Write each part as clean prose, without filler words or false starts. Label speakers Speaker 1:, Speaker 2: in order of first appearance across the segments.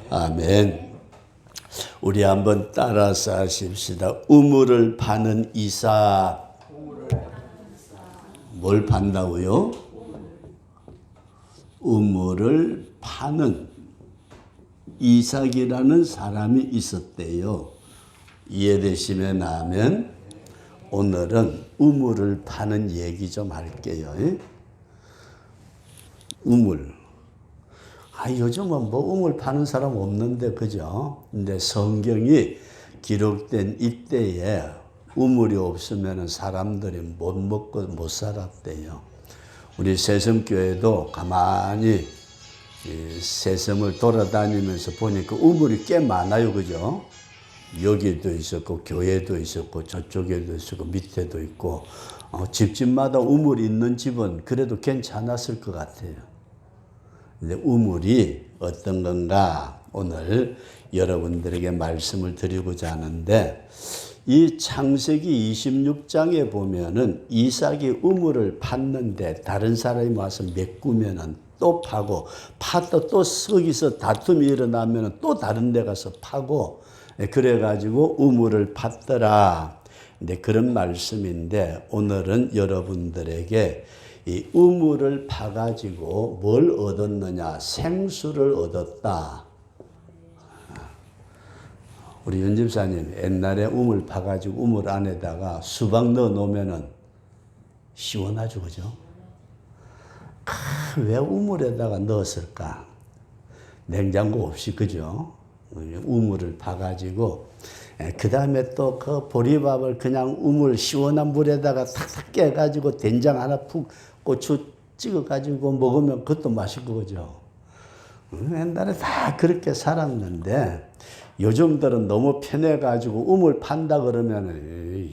Speaker 1: 아멘. 우리 한번 따라서 하십시다. 우물을 파는 이삭. 뭘 판다고요? 우물을 파는 이삭이라는 사람이 있었대요. 이해되시면 아멘. 오늘은 우물을 파는 얘기 좀 할게요. 우물. 요즘은 뭐 우물 파는 사람 없는데, 그죠? 근데 성경이 기록된 이때에 우물이 없으면 사람들이 못 먹고 못 살았대요. 우리 새섬교회도 가만히 새섬을 돌아다니면서 보니까 우물이 꽤 많아요, 그죠? 여기도 있었고, 교회도 있었고, 저쪽에도 있었고, 밑에도 있고, 집집마다 우물이 있는 집은 그래도 괜찮았을 것 같아요. 근데 우물이 어떤 건가 오늘 여러분들에게 말씀을 드리고자 하는데, 이 창세기 26장에 보면은 이삭이 우물을 팠는데 다른 사람이 와서 메꾸면은 또 파고, 파도 또 거기서 다툼이 일어나면은 또 다른 데 가서 파고, 그래가지고 우물을 팠더라. 근데 그런 말씀인데, 오늘은 여러분들에게 이 우물을 파가지고 뭘 얻었느냐? 생수를 얻었다. 우리 윤 집사님 옛날에 우물 파가지고 우물 안에다가 수박 넣어 놓으면은 시원하죠, 그죠? 왜 우물에다가 넣었을까? 냉장고 없이, 그죠? 우물을 파가지고, 그 다음에 또 그 보리밥을 그냥 우물 시원한 물에다가 탁탁 깨가지고 된장 하나 푹 고추 찍어가지고 먹으면 그것도 맛있고, 그죠? 옛날에 다 그렇게 살았는데, 요즘들은 너무 편해가지고 우물 판다 그러면,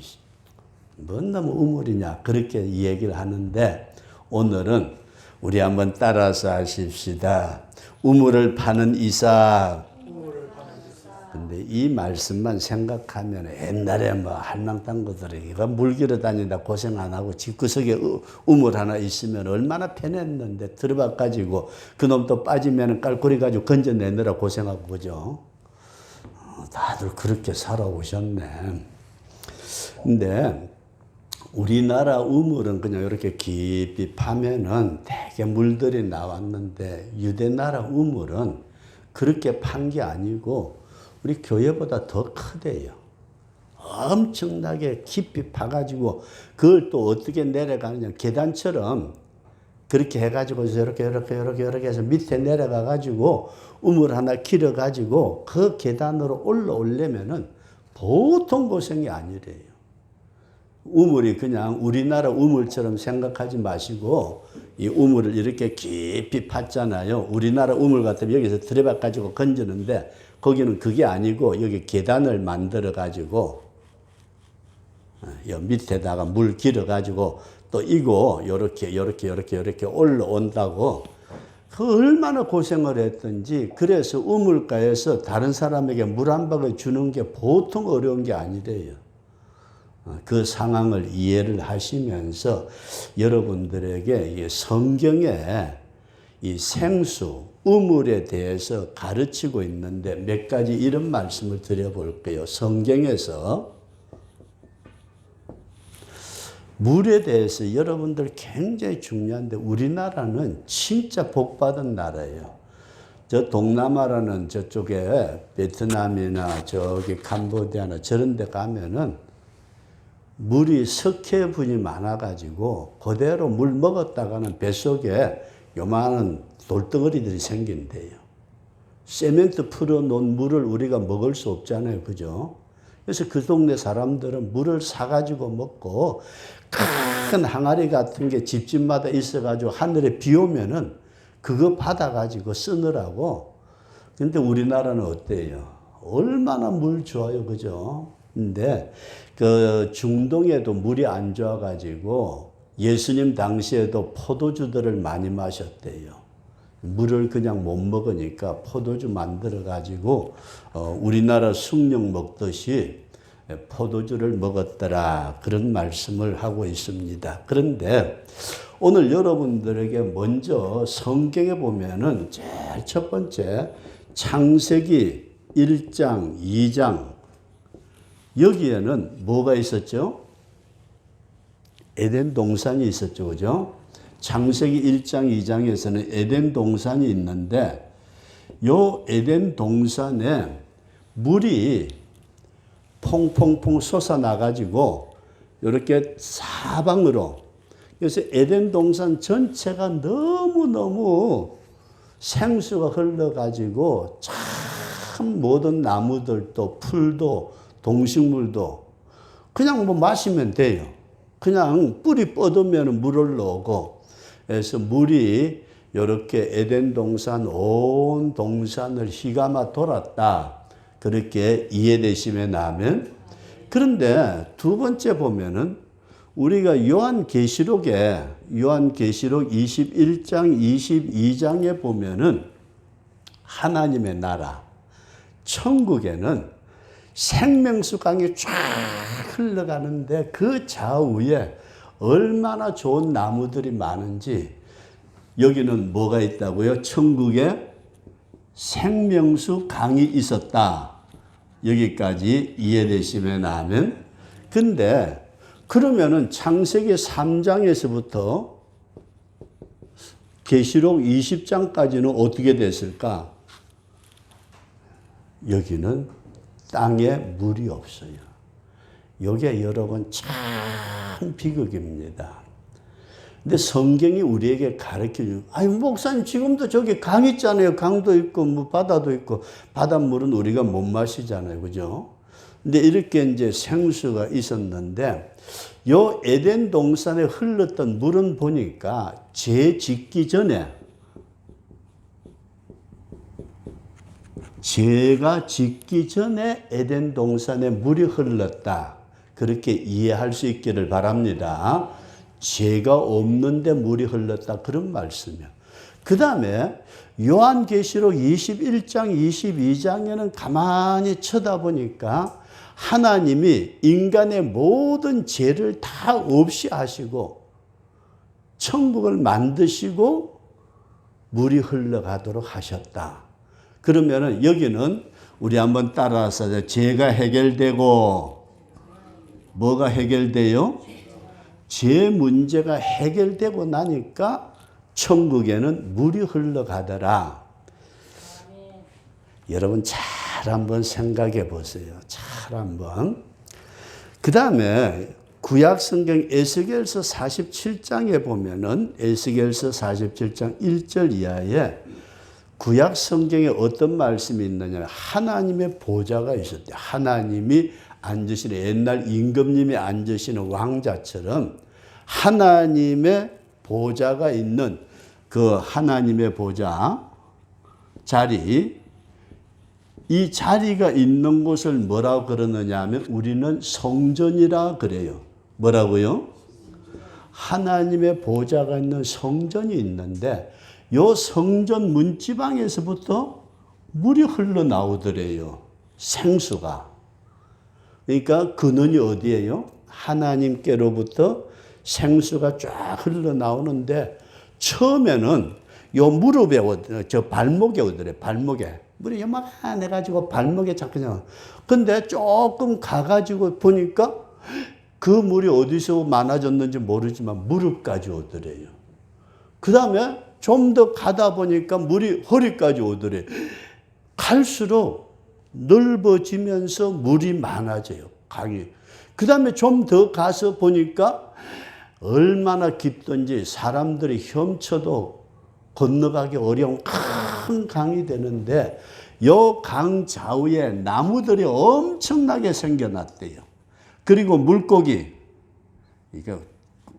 Speaker 1: 뭔 너무 우물이냐, 그렇게 얘기를 하는데, 오늘은 우리 한번 따라서 하십시다. 우물을 파는 이삭. 근데 이 말씀만 생각하면 옛날에 뭐 할망땅 것들이 이거 물 길어 다니다 고생 안 하고 집구석에 우물 하나 있으면 얼마나 편했는데, 들어봐 가지고 그놈 또 빠지면 깔고리 가지고 건져내느라 고생하고, 그죠? 다들 그렇게 살아오셨네. 근데 우리나라 우물은 그냥 이렇게 깊이 파면은 되게 물들이 나왔는데, 유대나라 우물은 그렇게 판 게 아니고 우리 교회보다 더 크대요. 엄청나게 깊이 파가지고 그걸 또 어떻게 내려가느냐, 계단처럼 그렇게 해가지고 이렇게 해서 밑에 내려가가지고 우물 하나 길어가지고 그 계단으로 올라오려면은 보통 고생이 아니래요. 우물이 그냥 우리나라 우물처럼 생각하지 마시고, 이 우물을 이렇게 깊이 팠잖아요. 우리나라 우물 같으면 여기서 들여박가지고 건지는데, 거기는 그게 아니고 여기 계단을 만들어 가지고 밑에다가 물 길어 가지고 또 이거 요렇게 올라온다고. 그 얼마나 고생을 했던지. 그래서 우물가에서 다른 사람에게 물 한 바가지 주는 게 보통 어려운 게 아니래요. 그 상황을 이해를 하시면서 여러분들에게 성경에 이 생수, 우물에 대해서 가르치고 있는데 몇 가지 이런 말씀을 드려볼게요. 성경에서 물에 대해서 여러분들 굉장히 중요한데, 우리나라는 진짜 복받은 나라예요. 저 동남아라는 저쪽에 베트남이나 저기 캄보디아나 저런 데 가면은 물이 석회분이 많아가지고 그대로 물 먹었다가는 뱃속에 요만한 돌덩어리들이 생긴대요. 세멘트 풀어놓은 물을 우리가 먹을 수 없잖아요, 그죠? 그래서 그 동네 사람들은 물을 사가지고 먹고, 큰 항아리 같은 게 집집마다 있어가지고 하늘에 비 오면은 그거 받아가지고 쓰느라고. 근데 우리나라는 어때요? 얼마나 물 좋아요, 그죠? 근데 그 중동에도 물이 안 좋아가지고 예수님 당시에도 포도주들을 많이 마셨대요. 물을 그냥 못 먹으니까 포도주 만들어 가지고 우리나라 숭늉 먹듯이 포도주를 먹었더라, 그런 말씀을 하고 있습니다. 그런데 오늘 여러분들에게 먼저 성경에 보면은 제일 첫 번째 창세기 1장, 2장 여기에는 뭐가 있었죠? 에덴 동산이 있었죠. 그죠? 창세기 1장, 2장에서는 에덴 동산이 있는데 요 에덴 동산에 물이 퐁퐁퐁 솟아나가지고 이렇게 사방으로, 그래서 에덴 동산 전체가 너무너무 생수가 흘러가지고 참 모든 나무들도 풀도 동식물도 그냥 뭐 마시면 돼요. 그냥 뿌리 뻗으면 물 흘러오고, 그래서 물이 이렇게 에덴 동산 온 동산을 휘감아 돌았다. 그렇게 이해되시면 나면. 그런데 두 번째 보면은 우리가 요한계시록 21장 22장에 보면은 하나님의 나라 천국에는 생명수 강이 쫙 흘러가는데 그 좌우에 얼마나 좋은 나무들이 많은지, 여기는 뭐가 있다고요? 천국에 생명수 강이 있었다. 여기까지 이해되시면 하면. 근데 그러면은 창세기 3장에서부터 계시록 20장까지는 어떻게 됐을까? 여기는 땅에 물이 없어요. 이게 여러분 참 비극입니다. 근데 성경이 우리에게 가르쳐주고, 아니, 목사님, 지금도 저기 강 있잖아요. 강도 있고, 뭐, 바다도 있고, 바닷물은 우리가 못 마시잖아요. 그죠? 근데 이렇게 이제 생수가 있었는데, 요 에덴 동산에 흘렀던 물은 보니까 죄 짓기 전에, 죄가 짓기 전에 에덴 동산에 물이 흘렀다. 그렇게 이해할 수 있기를 바랍니다. 죄가 없는데 물이 흘렀다. 그런 말씀이에요. 그 다음에 요한계시록 21장, 22장에는 가만히 쳐다보니까 하나님이 인간의 모든 죄를 다 없이 하시고 천국을 만드시고 물이 흘러가도록 하셨다. 그러면은 여기는 우리 한번 따라서 죄가 해결되고 뭐가 해결돼요? 죄 문제가 해결되고 나니까 천국에는 물이 흘러가더라. 여러분 잘 한번 생각해 보세요. 잘 한번. 그 다음에 구약성경 에스겔서 47장에 보면은 에스겔서 47장 1절 이하에 구약성경에 어떤 말씀이 있느냐, 하나님의 보좌가 있었대요. 하나님이 앉으시는, 옛날 임금님이 앉으시는 왕자처럼 하나님의 보좌가 있는 그 하나님의 보좌 자리, 이 자리가 있는 곳을 뭐라고 그러느냐 하면 우리는 성전이라 그래요. 뭐라고요? 하나님의 보좌가 있는 성전이 있는데 요 성전 문지방에서부터 물이 흘러나오더래요. 생수가. 그러니까 근원이 어디예요? 하나님께로부터 생수가 쫙 흘러나오는데 처음에는 요 무릎에, 저 발목에 오더래. 발목에. 물이 요만해가지고 발목에 자꾸 나와. 근데 조금 가가지고 보니까 그 물이 어디서 많아졌는지 모르지만 무릎까지 오더래요. 그 다음에 좀 더 가다 보니까 물이 허리까지 오더래. 갈수록 넓어지면서 물이 많아져요. 강이. 그 다음에 좀 더 가서 보니까 얼마나 깊던지 사람들이 헤엄쳐도 건너가기 어려운 큰 강이 되는데 요 강 좌우에 나무들이 엄청나게 생겨났대요. 그리고 물고기. 이거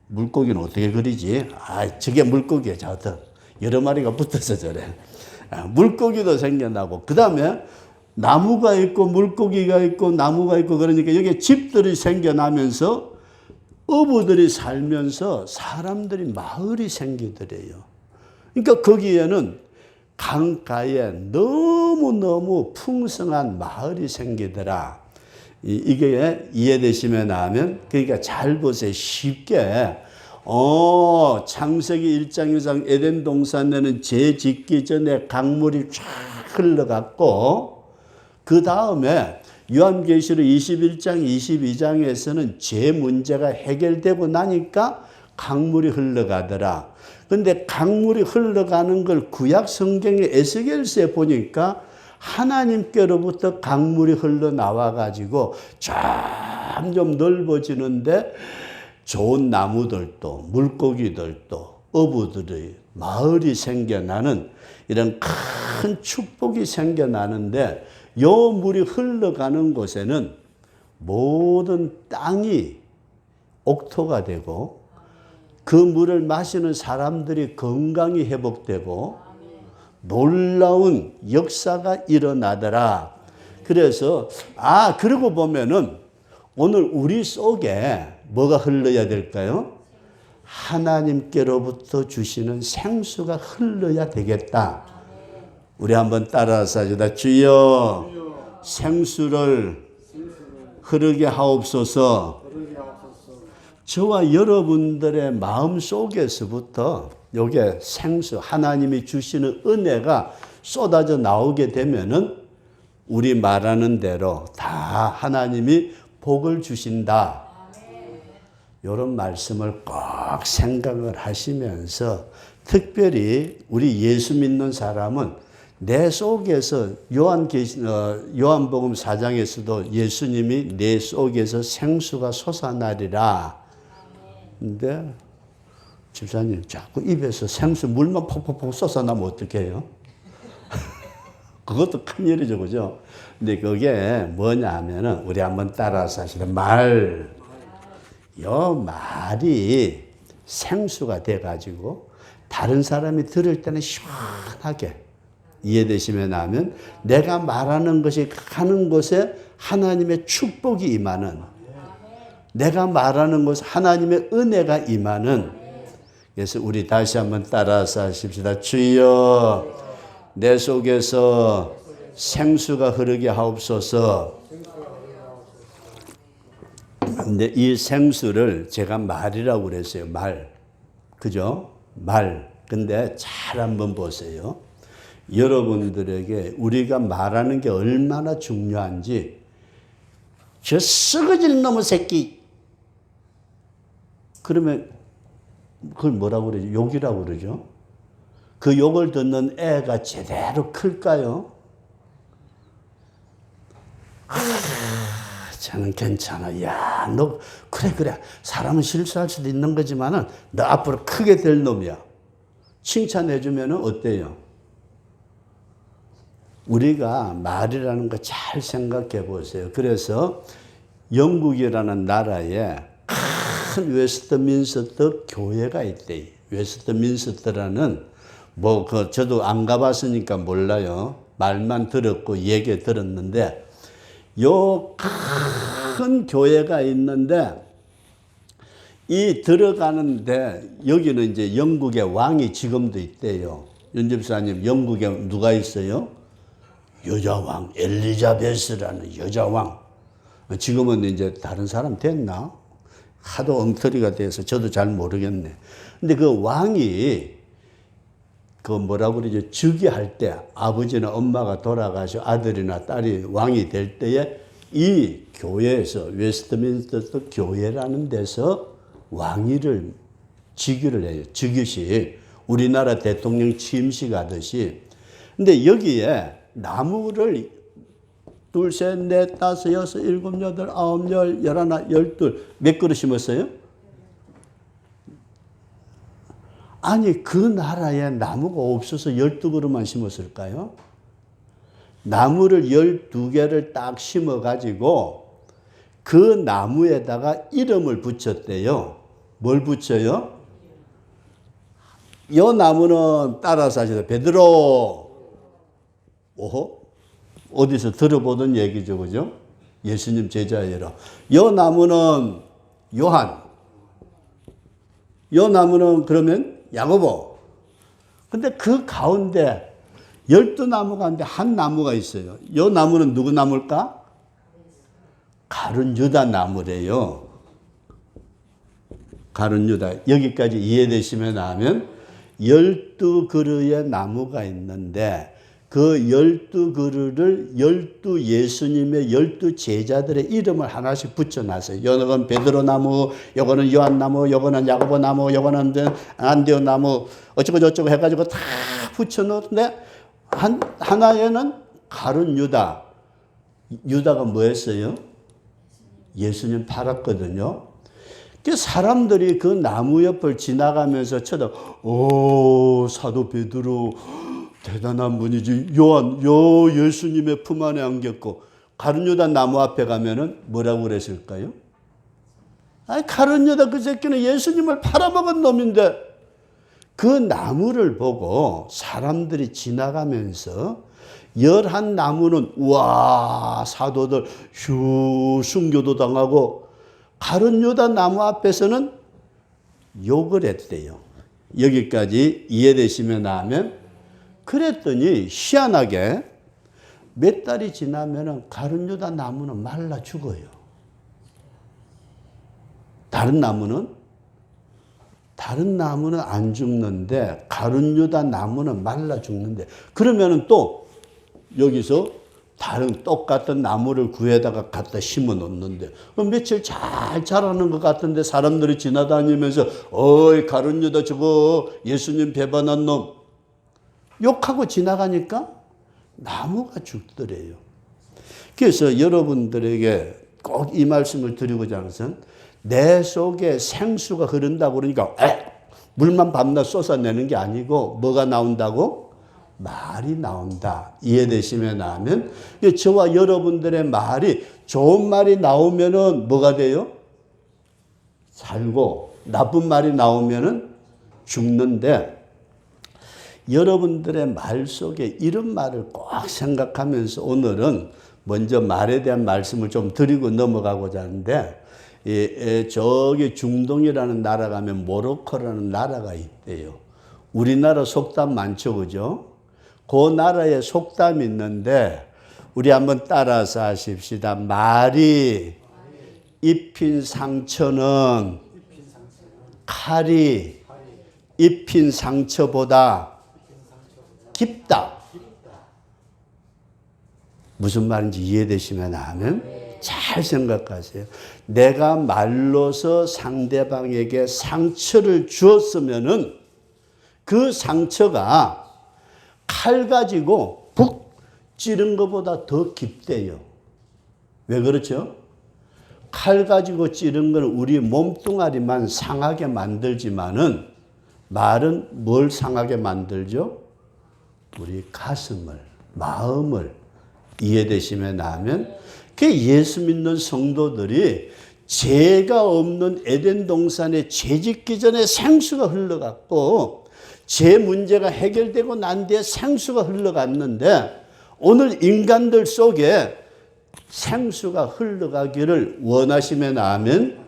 Speaker 1: 물고기는 어떻게 그리지? 아, 저게 물고기야. 저도 여러 마리가 붙어서 저래. 물고기도 생겨나고 그 다음에 나무가 있고 물고기가 있고 나무가 있고 그러니까 여기에 집들이 생겨나면서 어부들이 살면서 사람들이 마을이 생기더래요. 그러니까 거기에는 강가에 너무너무 풍성한 마을이 생기더라. 이게 이해되시면 하면, 그러니까 잘 보세요. 쉽게 창세기 1장 2장 에덴 동산에는 죄 짓기 전에 강물이 쫙 흘러갔고, 그 다음에 요한계시록 21장 22장에서는 죄 문제가 해결되고 나니까 강물이 흘러가더라. 근데 강물이 흘러가는 걸 구약 성경의 에스겔서에 보니까 하나님께로부터 강물이 흘러나와 가지고 점점 넓어지는데 좋은 나무들도 물고기들도 어부들의 마을이 생겨나는 이런 큰 축복이 생겨나는데, 요 물이 흘러가는 곳에는 모든 땅이 옥토가 되고 그 물을 마시는 사람들이 건강이 회복되고 놀라운 역사가 일어나더라. 그래서 그러고 보면은 오늘 우리 속에 뭐가 흘러야 될까요? 하나님께로부터 주시는 생수가 흘러야 되겠다. 우리 한번 따라서 하시다. 주여, 생수를 흐르게 하옵소서. 저와 여러분들의 마음 속에서부터 요게 생수, 하나님이 주시는 은혜가 쏟아져 나오게 되면은 우리 말하는 대로 다 하나님이 복을 주신다. 이런 말씀을 꼭 생각을 하시면서, 특별히 우리 예수 믿는 사람은 내 속에서 요한복음 4장에서도 예수님이 내 속에서 생수가 솟아나리라. 근데 집사님 자꾸 입에서 생수 물만 퍽퍽퍽 쏟아나면 어떻게 해요? 그것도 큰일이죠, 그죠? 근데 그게 뭐냐 하면은, 우리 한번 따라서 하시다. 말이 생수가 돼가지고 다른 사람이 들을 때는 시원하게 이해되시면 하면, 내가 말하는 것이 가는 곳에 하나님의 축복이 임하는, 내가 말하는 곳에 하나님의 은혜가 임하는. 그래서 우리 다시 한번 따라서 하십시다. 주여, 내 속에서 생수가 흐르게 하옵소서. 근데 이 생수를 제가 말이라고 그랬어요. 말. 그죠? 말. 근데 잘 한번 보세요. 여러분들에게 우리가 말하는 게 얼마나 중요한지, 저 썩어질 놈의 새끼. 그러면 그걸 뭐라고 그러죠? 욕이라고 그러죠? 그 욕을 듣는 애가 제대로 클까요? 저는 괜찮아. 야, 너 그래. 사람은 실수할 수도 있는 거지만은 너 앞으로 크게 될 놈이야. 칭찬해 주면은 어때요? 우리가 말이라는 거 잘 생각해 보세요. 그래서 영국이라는 나라에 큰 웨스트민스터 교회가 있대요. 웨스트민스터라는 저도 안 가봤으니까 몰라요. 말만 들었고 얘기 들었는데, 요 큰 교회가 있는데, 이 들어가는데 여기는 이제 영국의 왕이 지금도 있대요. 윤집사님, 영국에 누가 있어요? 여자왕, 엘리자베스라는 여자왕. 지금은 이제 다른 사람 됐나? 하도 엉터리가 돼서 저도 잘 모르겠네. 근데 그 왕이 뭐라고 그러죠? 즉위할 때, 아버지나 엄마가 돌아가셔 아들이나 딸이 왕이 될 때에 이 교회에서, 웨스트민스터 교회라는 데서 왕위를 즉위를 해요. 즉위식. 우리나라 대통령 취임식 하듯이. 근데 여기에 나무를 둘, 셋, 넷, 다섯, 여섯, 일곱, 여덟, 아홉, 열, 열하나, 열둘. 몇 그루 심었어요? 아니, 그 나라에 나무가 없어서 12그루만 심었을까요? 나무를 12개를 딱 심어가지고 그 나무에다가 이름을 붙였대요. 뭘 붙여요? 이 나무는 따라서 하시다. 베드로. 오호? 어디서 들어보던 얘기죠, 그죠? 예수님 제자예요. 이 나무는 요한. 이 나무는 그러면 야고보. 근데 그 가운데 12나무 가운데 한 나무가 있어요. 이 나무는 누구 나무일까? 가룟 유다 나무래요. 가룟 유다. 여기까지 이해되시면 하면 12그루의 나무가 있는데 그 12그루를 12 예수님의 12 제자들의 이름을 하나씩 붙여놨어요. 요건 베드로 나무, 요거는 요한 나무, 요거는 야고보 나무, 요거는 안디오 나무 어쩌고 저쩌고 해가지고 다 붙여놓는데 하나에는 가룟 유다. 유다가 뭐였어요? 예수님 팔았거든요. 그 사람들이 그 나무 옆을 지나가면서 오, 사도 베드로 대단한 분이지. 요한, 예수님의 품 안에 안겼고, 가룟 유다 나무 앞에 가면은 뭐라고 그랬을까요? 아니, 가룟 유다 그 새끼는 예수님을 팔아먹은 놈인데, 그 나무를 보고 사람들이 지나가면서 11나무는, 와, 사도들, 순교도 당하고, 가룟 유다 나무 앞에서는 욕을 했대요. 여기까지 이해되시면 하면, 그랬더니 희한하게 몇 달이 지나면 가룟 유다 나무는 말라 죽어요. 다른 나무는 안 죽는데 가룟 유다 나무는 말라 죽는데, 그러면은 또 여기서 다른 똑같은 나무를 구해다가 갖다 심어 놓는데 며칠 잘 자라는 것 같은데 사람들이 지나다니면서 어이 가룟 유다 저거 예수님 배반한 놈 욕하고 지나가니까 나무가 죽더래요. 그래서 여러분들에게 꼭 이 말씀을 드리고자 하는 것은 내 속에 생수가 흐른다고 그러니까 물만 밤낮 쏟아내는 게 아니고 뭐가 나온다고? 말이 나온다. 이해되시면 하면 저와 여러분들의 말이 좋은 말이 나오면은 뭐가 돼요? 살고 나쁜 말이 나오면은 죽는데 여러분들의 말 속에 이런 말을 꼭 생각하면서 오늘은 먼저 말에 대한 말씀을 좀 드리고 넘어가고자 하는데 저기 중동이라는 나라 가면 모로코라는 나라가 있대요. 우리나라 속담 많죠, 그죠? 그 나라에 속담이 있는데 우리 한번 따라서 하십시다. 말이 입힌 상처는 칼이 입힌 상처보다 깊다. 무슨 말인지 이해되시면 하면 잘 생각하세요. 내가 말로서 상대방에게 상처를 주었으면은 그 상처가 칼 가지고 푹 찌른 것보다 더 깊대요. 왜 그렇죠? 칼 가지고 찌른 건 우리 몸뚱아리만 상하게 만들지만은 말은 뭘 상하게 만들죠? 우리 가슴을, 마음을. 이해되시면 하면 그 예수 믿는 성도들이 죄가 없는 에덴 동산에 죄 짓기 전에 생수가 흘러갔고 죄 문제가 해결되고 난 뒤에 생수가 흘러갔는데 오늘 인간들 속에 생수가 흘러가기를 원하시면 하면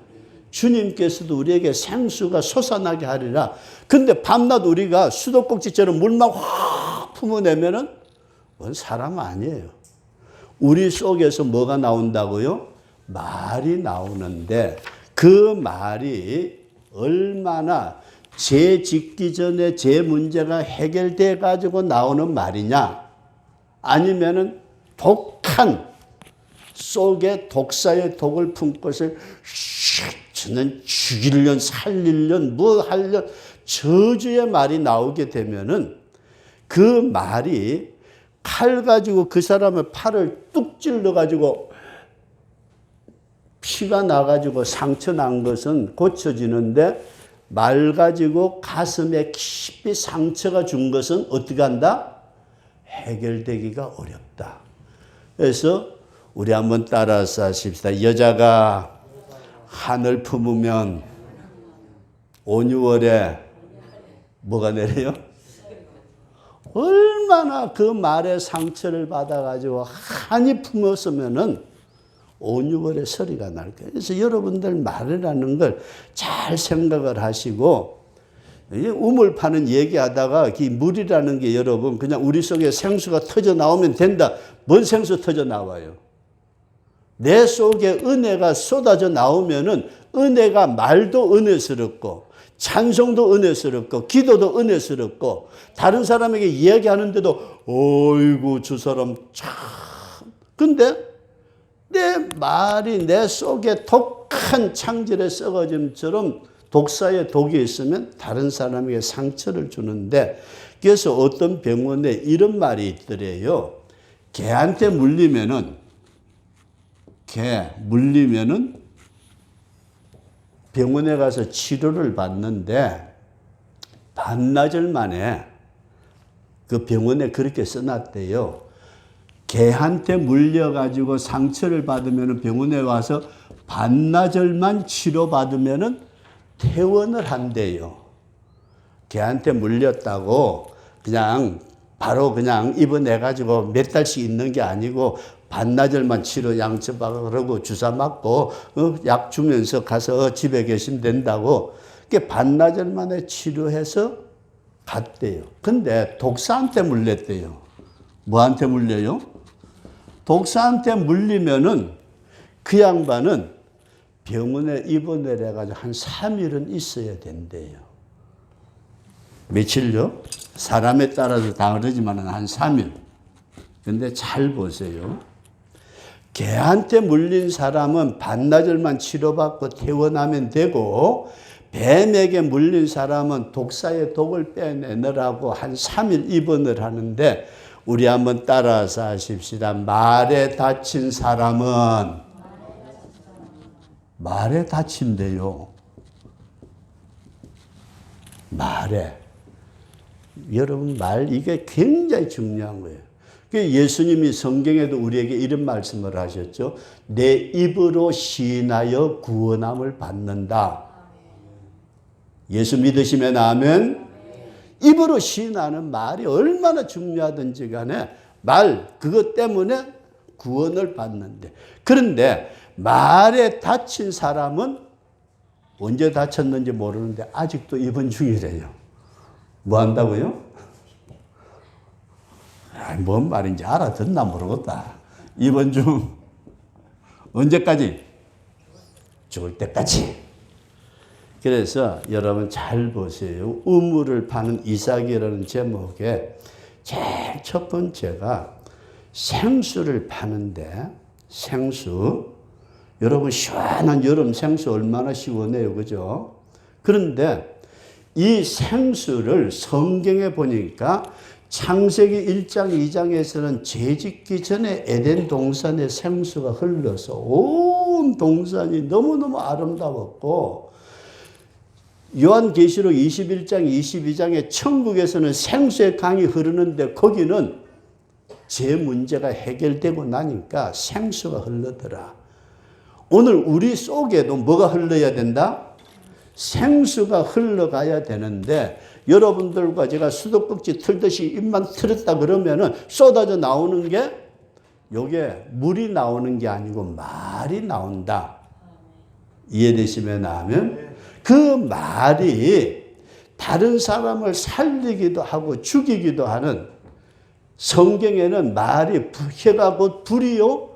Speaker 1: 주님께서도 우리에게 생수가 솟아나게 하리라. 근데 밤낮 우리가 수도꼭지처럼 물만 확 품어내면은 그건 사람 아니에요. 우리 속에서 뭐가 나온다고요? 말이 나오는데 그 말이 얼마나 죄 짓기 전에 죄 문제가 해결돼 가지고 나오는 말이냐, 아니면은 독한 속에 독사의 독을 품고 것을 저는 죽이려는 살리려는 뭐 하려는 저주의 말이 나오게 되면은 그 말이 칼 가지고 그 사람의 팔을 뚝 찔러 가지고 피가 나 가지고 상처 난 것은 고쳐지는데 말 가지고 가슴에 깊이 상처가 준 것은 어떻게 한다? 해결되기가 어렵다. 그래서 우리 한번 따라서 하십시다. 여자가 하늘 품으면 온 6월에 뭐가 내려요? 얼마나 그 말에 상처를 받아가지고 한이 품었으면은 온 6월에 소리가 날 거예요. 그래서 여러분들 말이라는 걸 잘 생각을 하시고, 우물 파는 얘기하다가 이 물이라는 게 여러분 그냥 우리 속에 생수가 터져 나오면 된다. 뭔 생수 터져 나와요? 내 속에 은혜가 쏟아져 나오면은 은혜가 말도 은혜스럽고 찬송도 은혜스럽고 기도도 은혜스럽고 다른 사람에게 이야기하는데도 어이구 저 사람 참. 근데 내 말이 내 속에 독한 창질의 썩어짐처럼 독사의 독이 있으면 다른 사람에게 상처를 주는데, 그래서 어떤 병원에 이런 말이 있더래요. 개한테 물리면은 병원에 가서 치료를 받는데 반나절 만에 그 병원에 그렇게 써놨대요. 개한테 물려가지고 상처를 받으면 병원에 와서 반나절만 치료받으면 퇴원을 한대요. 개한테 물렸다고 그냥 바로 그냥 입원해가지고 몇 달씩 있는 게 아니고 반나절만 치료 양처받고 주사 맞고 약 주면서 가서 집에 계시면 된다고. 그게 반나절 만에 치료해서 갔대요. 근데 독사한테 물렸대요. 뭐한테 물려요? 독사한테 물리면은 그 양반은 병원에 입원을 해가지고 한 3일은 있어야 된대요. 며칠요? 사람에 따라서 다르지만 한 3일. 근데 잘 보세요. 개한테 물린 사람은 반나절만 치료받고 퇴원하면 되고, 뱀에게 물린 사람은 독사의 독을 빼내느라고 한 3일 입원을 하는데, 우리 한번 따라서 하십시다. 말에 다친 사람은 말에 다친대요. 말에. 여러분, 말 이게 굉장히 중요한 거예요. 예수님이 성경에도 우리에게 이런 말씀을 하셨죠. 내 입으로 시인하여 구원함을 받는다. 예수 믿으시면 아멘. 입으로 시인하는 말이 얼마나 중요하든지 간에 그것 때문에 구원을 받는데, 그런데 말에 다친 사람은 언제 다쳤는지 모르는데 아직도 입원 중이래요. 뭐 한다고요? 뭔 말인지 알아듣나 모르겠다. 입원 중. 언제까지? 죽을 때까지. 그래서 여러분 잘 보세요. 우물을 파는 이삭이라는 제목에 제일 첫 번째가 생수를 파는데, 생수. 여러분 시원한 여름 생수 얼마나 시원해요. 그죠? 그런데 이 생수를 성경에 보니까 창세기 1장 2장에서는 죄짓기 전에 에덴 동산에 생수가 흘러서 온 동산이 너무너무 아름다웠고, 요한계시록 21장 22장에 천국에서는 생수의 강이 흐르는데 거기는 죄 문제가 해결되고 나니까 생수가 흐르더라. 오늘 우리 속에도 뭐가 흘러야 된다? 생수가 흘러가야 되는데, 여러분들과 제가 수도꼭지 틀듯이 입만 틀었다 그러면은 쏟아져 나오는 게 요게 물이 나오는 게 아니고 말이 나온다. 이해되시면 하면 그 말이 다른 사람을 살리기도 하고 죽이기도 하는, 성경에는 말이 혀가 곧 불이요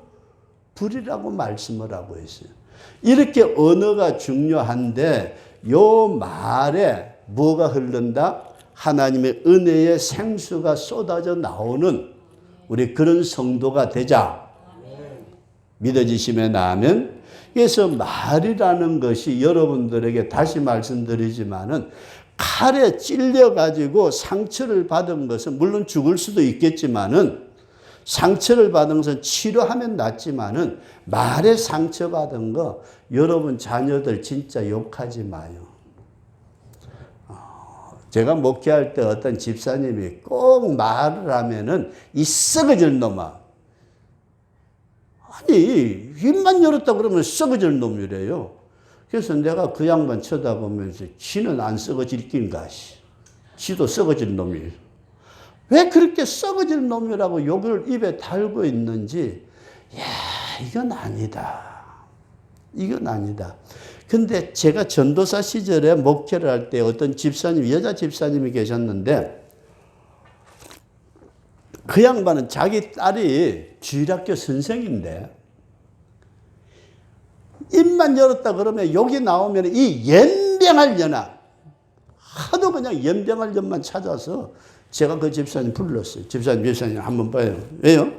Speaker 1: 불이라고 말씀을 하고 있어요. 이렇게 언어가 중요한데 요 말에 뭐가 흐른다? 하나님의 은혜의 생수가 쏟아져 나오는 우리 그런 성도가 되자. 믿어지시면 아멘. 그래서 말이라는 것이 여러분들에게 다시 말씀드리지만은 칼에 찔려가지고 상처를 받은 것은 물론 죽을 수도 있겠지만은, 상처를 받은 것은 치료하면 낫지만은 말에 상처받은 거 여러분 자녀들 진짜 욕하지 마요. 제가 목회할 때 어떤 집사님이 꼭 말을 하면은 이 썩어질 놈아. 아니 입만 열었다 그러면 썩어질 놈이래요. 그래서 내가 그 양반 쳐다보면서 지는 안 썩어질 낀가. 지도 썩어질 놈이에요. 왜 그렇게 썩어질 놈이라고 욕을 입에 달고 있는지, 이건 아니다. 이건 아니다. 근데 제가 전도사 시절에 목회를 할 때 어떤 집사님, 여자 집사님이 계셨는데, 그 양반은 자기 딸이 주일학교 선생인데 입만 열었다 그러면 욕이 나오면 이 연병할 년아, 하도 그냥 연병할 년만 찾아서 제가 그 집사님 불렀어요. 집사님 한번 봐요. 왜요?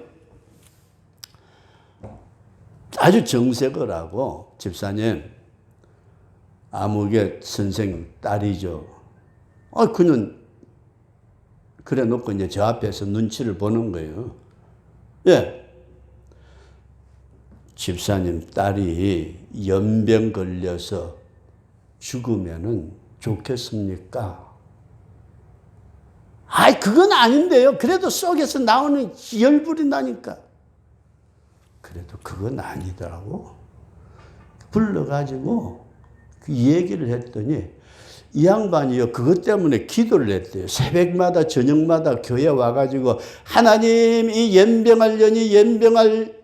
Speaker 1: 아주 정색을 집사님, 아무개 선생 딸이죠. 그는 그래 놓고 이제 저 앞에서 눈치를 보는 거예요. 예. 집사님 딸이 연병 걸려서 죽으면은 좋겠습니까? 그건 아닌데요. 그래도 속에서 나오는 열불이 나니까. 그래도 그건 아니더라고. 불러가지고 그 얘기를 했더니 이 양반이요, 그것 때문에 기도를 했대요. 새벽마다 저녁마다 교회 와가지고 하나님 이 연병할 년이 연병할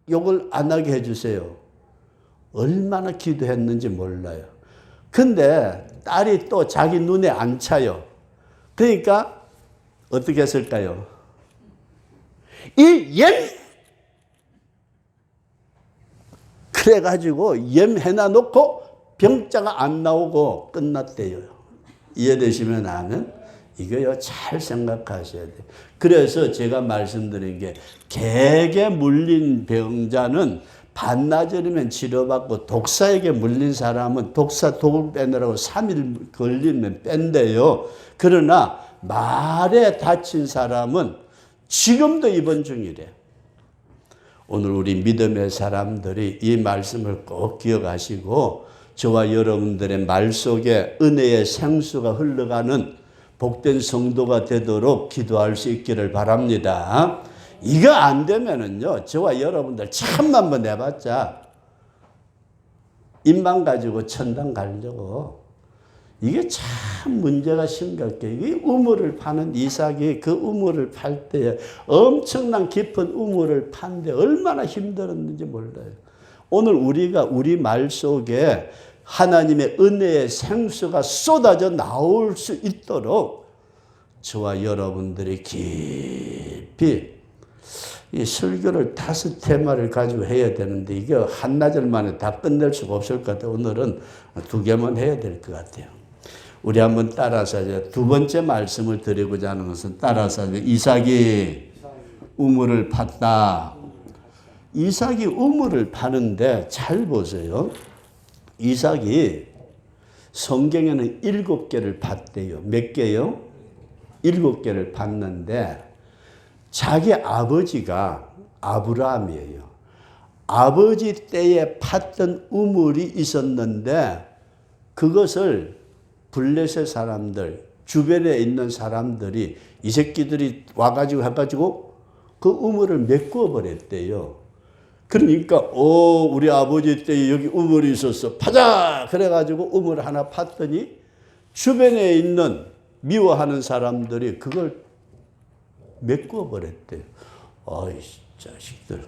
Speaker 1: 욕을 안 하게 해주세요. 얼마나 기도했는지 몰라요. 근데 딸이 또 자기 눈에 안 차요. 그러니까 어떻게 했을까요? 그래가지고 염해놔 놓고 병자가 안 나오고 끝났대요. 이해되시면 아는? 이거요, 잘 생각하셔야 돼요. 그래서 제가 말씀드린 게, 개에게 물린 병자는 반나절이면 치료받고, 독사에게 물린 사람은 독사 독을 빼느라고 3일 걸리면 뺀대요. 그러나 말에 다친 사람은 지금도 입원 중이래. 오늘 우리 믿음의 사람들이 이 말씀을 꼭 기억하시고, 저와 여러분들의 말 속에 은혜의 생수가 흘러가는 복된 성도가 되도록 기도할 수 있기를 바랍니다. 이거 안 되면은요, 저와 여러분들 참만 번 해봤자 입만 가지고 천당 가려고. 이게 참 문제가 심각해. 이 우물을 파는 이삭이 그 우물을 팔 때에 엄청난 깊은 우물을 파는데 얼마나 힘들었는지 몰라요. 오늘 우리가 우리 말 속에 하나님의 은혜의 생수가 쏟아져 나올 수 있도록 저와 여러분들이 깊이 이 설교를 5테마를 가지고 해야 되는데 이게 한나절 만에 다 끝낼 수가 없을 것 같아요. 오늘은 2개만 해야 될 것 같아요. 우리 한번 따라서 이제 두 번째 말씀을 드리고자 하는 것은, 따라서 이삭이 우물을 팠다. 이삭이 우물을 파는데 잘 보세요. 이삭이 성경에는 7개를 팠대요. 몇 개요? 7개를 팠는데 자기 아버지가 아브라함이에요. 아버지 때에 팠던 우물이 있었는데 그것을 블레셋 사람들, 주변에 있는 사람들이 이 새끼들이 와가지고 해가지고 그 우물을 메꾸어 버렸대요. 그러니까 우리 아버지 때 여기 우물이 있었어, 파자! 그래가지고 우물 하나 팠더니 주변에 있는 미워하는 사람들이 그걸 메꾸어 버렸대요. 어이 자식들,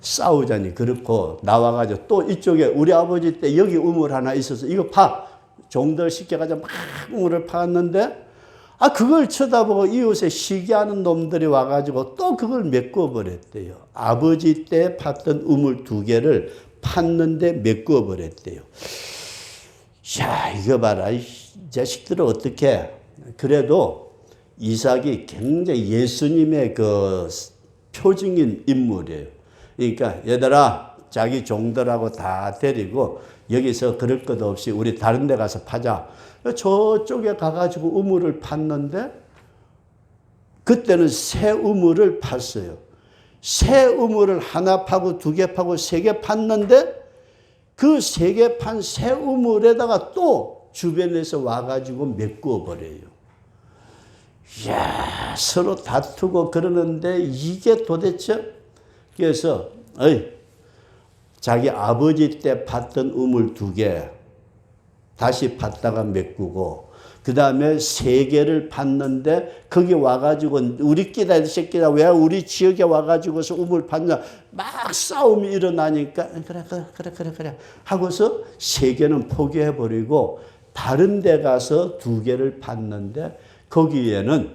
Speaker 1: 싸우자니 그렇고 나와가지고 또 이쪽에 우리 아버지 때 여기 우물 하나 있어서 이거 파! 종들 시켜가지고 막 우물을 파았는데 그걸 쳐다보고 이웃에 시기하는 놈들이 와가지고 또 그걸 메꾸어 버렸대요. 아버지 때 팠던 우물 2개를 팠는데 메꾸어 버렸대요. 야, 이거 봐라. 이 자식들은 어떻게. 그래도 이삭이 굉장히 예수님의 그 표징인 인물이에요. 그러니까 얘들아, 자기 종들하고 다 데리고 여기서 그럴 것 없이 우리 다른 데 가서 파자. 저쪽에 가가지고 우물을 팠는데 그때는 새 우물을 팠어요. 새 우물을 하나 파고 2개 파고 3개 팠는데 그 3개 판 새 우물에다가 또 주변에서 와가지고 메꾸어 버려요. 이야, 서로 다투고 그러는데 이게 도대체, 그래서 자기 아버지 때 팠던 우물 2개 다시 팠다가 메꾸고, 그 다음에 3개를 팠는데 거기 와가지고 우리끼리 새끼가 왜 우리 지역에 와가지고서 우물 팠냐 막 싸움이 일어나니까 그래 하고서 3개는 포기해버리고 다른 데 가서 2개를 팠는데 거기에는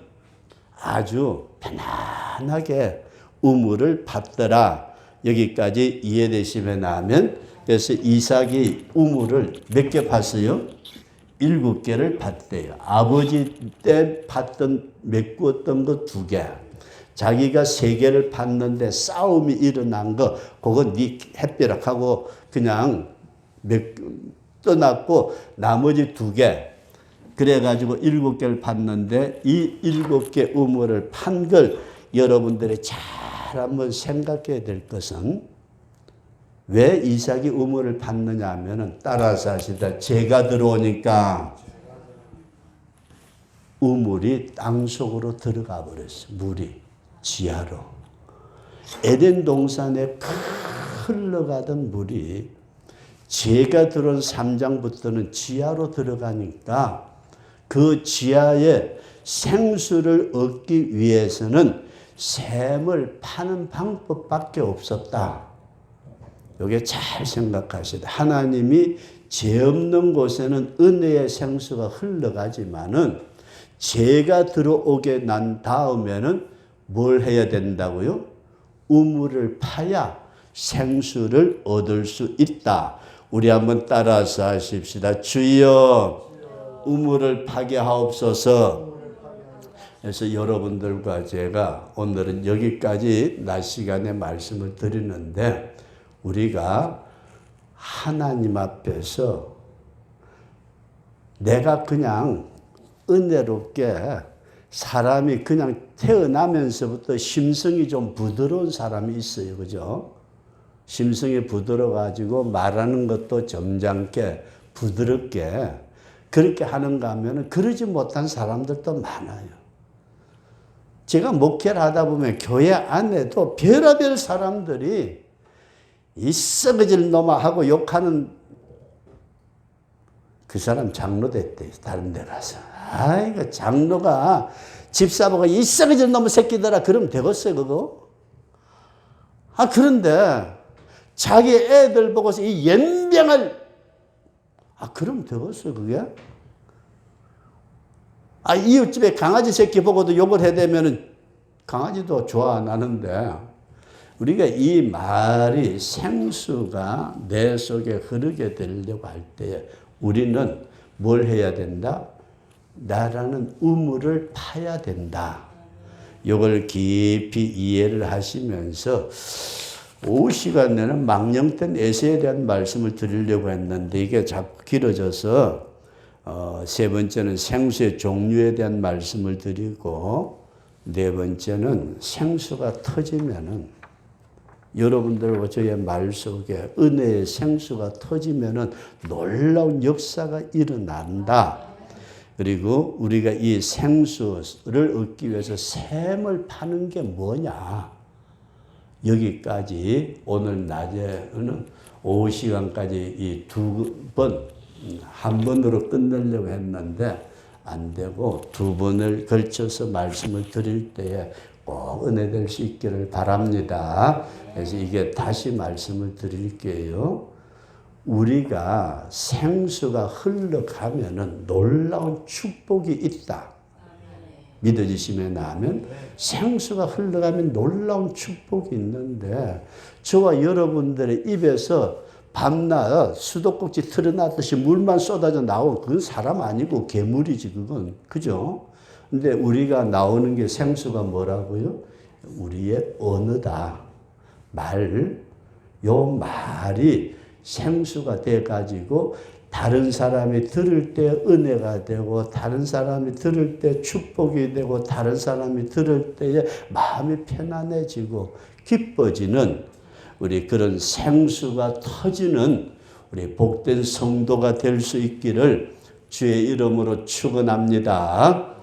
Speaker 1: 아주 편안하게 우물을 팠더라. 여기까지 이해되시면 하면 그래서 이삭이 우물을 몇 개 팠어요? 7개를 팠대요. 아버지 때 팠던 메꾸었던 거 2개. 자기가 3개를 팠는데 싸움이 일어난 거 그거 네 햇벼락하고 그냥 떠났고 나머지 2개. 그래가지고 7개를 팠는데 이 7개 우물을 판 걸 여러분들이 잘 한번 생각해야 될 것은 왜 이삭이 우물을 팠느냐 하면은 따라서 하시다. 재가 들어오니까 우물이 땅속으로 들어가 버렸어. 물이 지하로. 에덴 동산에 흘러가던 물이 재가 들어온 3장부터는 지하로 들어가니까 그 지하에 생수를 얻기 위해서는 샘을 파는 방법밖에 없었다. 여기 잘 생각하시다. 하나님이 죄 없는 곳에는 은혜의 생수가 흘러가지만은 죄가 들어오게 난 다음에는 뭘 해야 된다고요? 우물을 파야 생수를 얻을 수 있다. 우리 한번 따라서 하십시다. 주여 우물을 파게 하옵소서. 그래서 여러분들과 제가 오늘은 여기까지 낮 시간에 말씀을 드리는데 우리가 하나님 앞에서 내가 그냥 은혜롭게 사람이 그냥 태어나면서부터 심성이 좀 부드러운 사람이 있어요. 그죠? 심성이 부드러워가지고 말하는 것도 점잖게 부드럽게 그렇게 하는가 하면 그러지 못한 사람들도 많아요. 제가 목회를 하다 보면 교회 안에도 별의별 사람들이 이 썩어질 놈아 하고 욕하는 그 사람 장로 됐대요. 다른 데 가서. 아이고 장로가 집사보고 이 썩어질 놈의 새끼들아 그러면 되겠어요 그거? 그런데 자기 애들 보고서 이 연병을 그러면 되겠어요 그게? 이웃집에 강아지 새끼 보고도 욕을 해대면은 강아지도 좋아 안 하는데 우리가 이 말이 생수가 내 속에 흐르게 되려고 할 때 우리는 뭘 해야 된다? 나라는 우물을 파야 된다. 이걸 깊이 이해를 하시면서 오후 시간에는 망령된 에세에 대한 말씀을 드리려고 했는데 이게 자꾸 길어져서 세 번째는 생수의 종류에 대한 말씀을 드리고 네 번째는 생수가 터지면은 여러분들과 저의 말 속에 은혜의 생수가 터지면은 놀라운 역사가 일어난다. 그리고 우리가 이 생수를 얻기 위해서 샘을 파는 게 뭐냐. 여기까지 오늘 낮에는 오후 시간까지 이 2번, 한 번으로 끝내려고 했는데 안 되고 2번을 걸쳐서 말씀을 드릴 때에 꼭 은혜될 수 있기를 바랍니다. 그래서 이게 다시 말씀을 드릴게요. 우리가 생수가 흘러가면은 놀라운 축복이 있다. 믿어지시면 하면 생수가 흘러가면 놀라운 축복이 있는데 저와 여러분들의 입에서 밤낮 수도꼭지 틀어놨듯이 물만 쏟아져 나오고 그건 사람 아니고 괴물이지 그건. 그죠? 근데 우리가 나오는 게 생수가 뭐라고요? 우리의 언어다. 요 말이 생수가 돼가지고 다른 사람이 들을 때 은혜가 되고 다른 사람이 들을 때 축복이 되고 다른 사람이 들을 때에 마음이 편안해지고 기뻐지는 우리 그런 생수가 터지는 우리 복된 성도가 될 수 있기를 주의 이름으로 축원합니다.